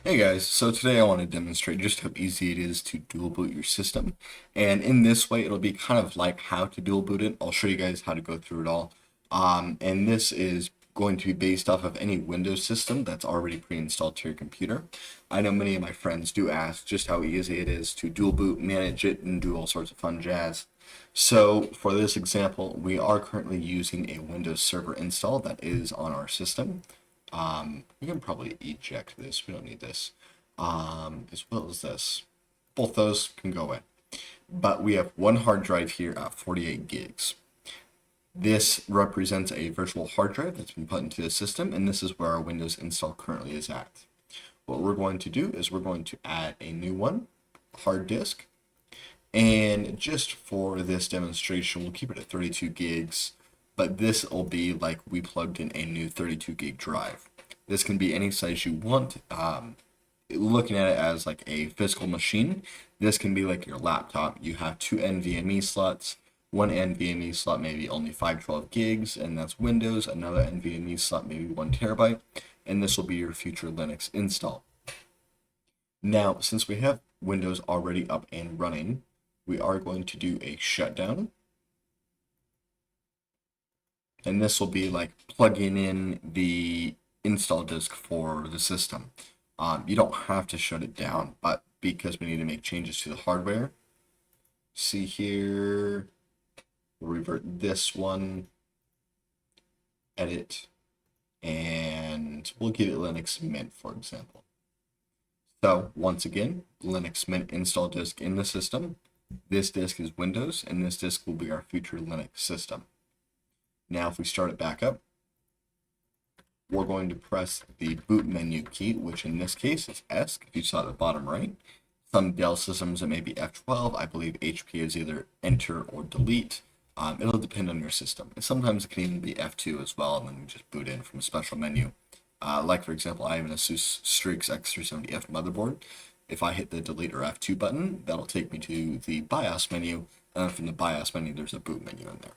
Hey guys, so today I want to demonstrate just how easy it is to dual boot your system. And in this way, it'll be kind of like how to dual boot it. I'll show you guys how to go through it all. And this is going to be based off of any Windows system that's already pre-installed to your computer. I know many of my friends do ask just how easy it is to dual boot, manage it, and do all sorts of fun jazz. So for this example, we are currently using a Windows Server install that is on our system. We can probably eject this. We don't need this. As well as this. Both those can go in. But we have one hard drive here at 48 gigs. This represents a virtual hard drive that's been put into the system, and this is where our Windows install currently is at. What we're going to do is we're going to add a new one, hard disk, and just for this demonstration, we'll keep it at 32 gigs, but this will be like we plugged in a new 32 gig drive. This can be any size you want. Looking at it as like a physical machine, this can be like your laptop. You have two NVMe slots. One NVMe slot maybe only 512 gigs, and that's Windows. Another NVMe slot maybe 1 TB, and this will be your future Linux install. Now, since we have Windows already up and running, we are going to do a shutdown. And this will be like plugging in the install disk for the system. You don't have to shut it down, but because we need to make changes to the hardware, see here, we'll revert this one, edit, and we'll give it Linux Mint, for example. So once again, Linux Mint install disk in the system. This disk is Windows, and this disk will be our future Linux system. Now, if we start it back up, we're going to press the boot menu key, which in this case is S, if you saw at the bottom right. Some Dell systems, it may be F12. I believe HP is either Enter or Delete. It'll depend on your system. And sometimes it can even be F2 as well, and then we just boot in from a special menu. Like, for example, I have an Asus Strix X370F motherboard. If I hit the Delete or F2 button, that'll take me to the BIOS menu, and from the BIOS menu, there's a boot menu in there.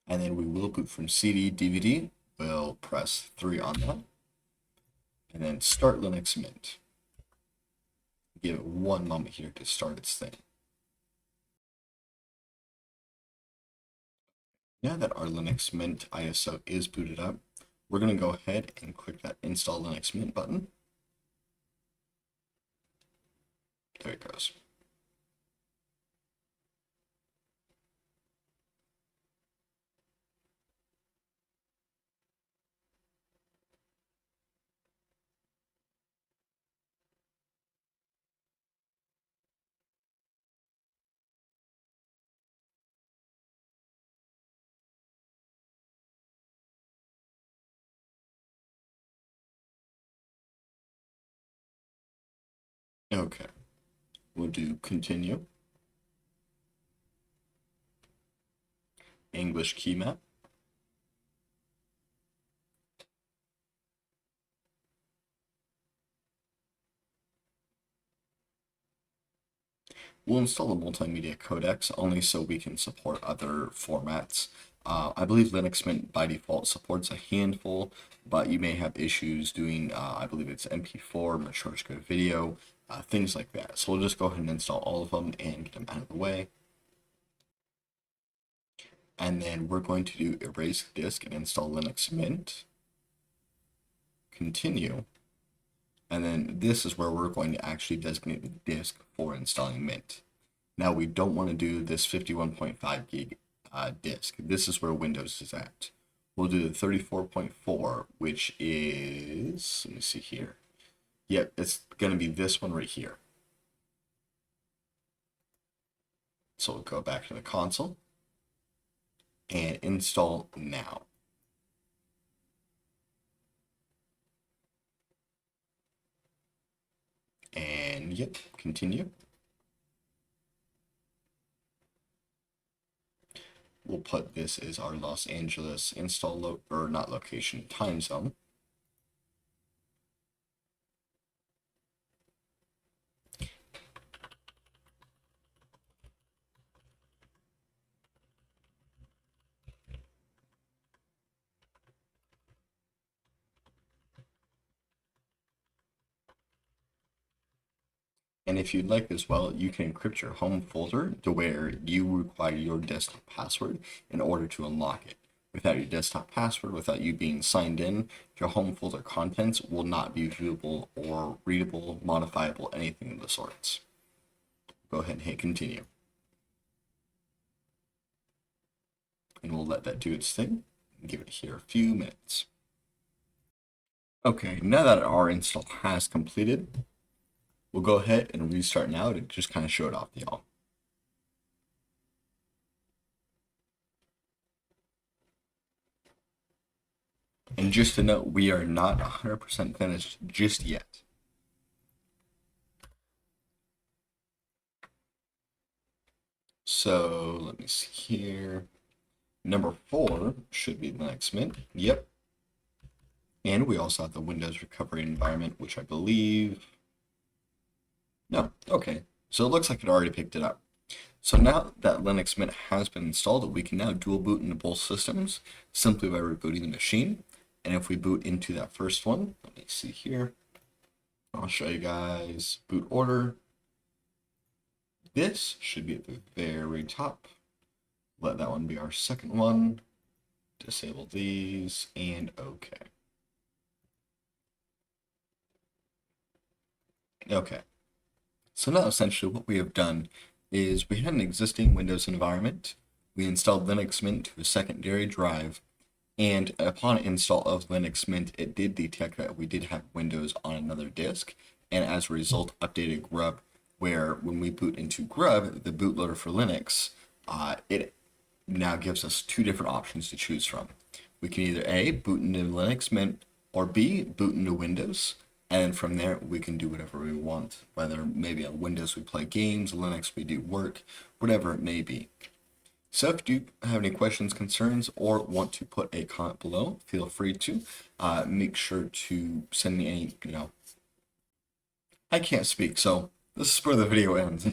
And then we will boot from CD, DVD. We'll press 3 on that. And then start Linux Mint. Give it one moment here to start its thing. Now that our Linux Mint ISO is booted up, we're going to go ahead and click that Install Linux Mint button. There it goes. Okay, we'll do Continue, English key map. We'll install a multimedia codecs only so we can support other formats. I believe Linux Mint by default supports a handful, but you may have issues doing, I believe it's MP4, Matryoshka video, things like that. So we'll just go ahead and install all of them and get them out of the way. And then we're going to do erase disk and install Linux Mint. Continue. And then this is where we're going to actually designate the disk for installing Mint. Now we don't want to do this 51.5 gig disk. This is where Windows is at. We'll do the 34.4, which is, let me see here. Yep, it's going to be this one right here. So we'll go back to the console and install now. And yep, continue. We'll put this as our Los Angeles install or not location, time zone. And if you'd like as well, you can encrypt your home folder to where you require your desktop password in order to unlock it. Without your desktop password, without you being signed in, your home folder contents will not be viewable or readable, modifiable, anything of the sorts. Go ahead and hit continue. And we'll let that do its thing and give it here a few minutes. Okay, now that our install has completed, we'll go ahead and restart now to just kind of show it off to y'all. And just to note, we are not 100% finished just yet. So let me see here. Number 4 should be Linux Mint. Yep. And we also have the Windows recovery environment, which I believe... No, okay. So it looks like it already picked it up. So now that Linux Mint has been installed, we can now dual boot into both systems simply by rebooting the machine. And if we boot into that first one, let me see here. I'll show you guys boot order. This should be at the very top. Let that one be our second one. Disable these and okay. Okay. So now essentially what we have done is we had an existing Windows environment. We installed Linux Mint to a secondary drive, and upon install of Linux Mint, it did detect that we did have Windows on another disk, and as a result updated Grub, where when we boot into Grub, the bootloader for Linux, it now gives us 2 different options to choose from. We can either A, boot into Linux Mint, or B, boot into Windows. And from there, we can do whatever we want, whether maybe on Windows we play games, Linux we do work, whatever it may be. So if you have any questions, concerns, or want to put a comment below, feel free to. Make sure to send me any, I can't speak, so this is where the video ends.